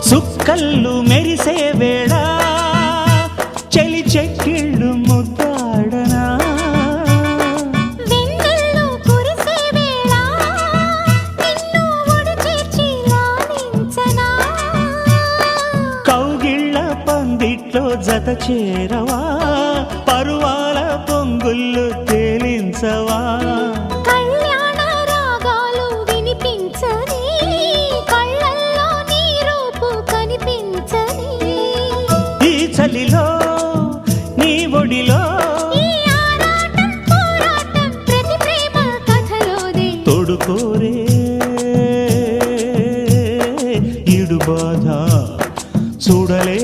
సుక్కల్లు మెరిసే వేళ చలి చెక్కిళ్ళు ముద్దాడనా వెన్నెల్లో కురిసే వేళ నిన్ను ఒడి చేర్చి లాలించనా కౌగిళ్ళ పందిట్లో జత చేరవా పరువాల పొంగుళ్ళు తేలించవా కళ్యాణ రాగాలు వినిపించని కళ్ళల్లో నీ రూపు కనిపించని ఈ చలిలో నీ ఒడిలో ఈ ఆరాటం పోరాటం ప్రతి ప్రేమ కథలోదే తోడుకోరే ఈడు బాధ చూడలే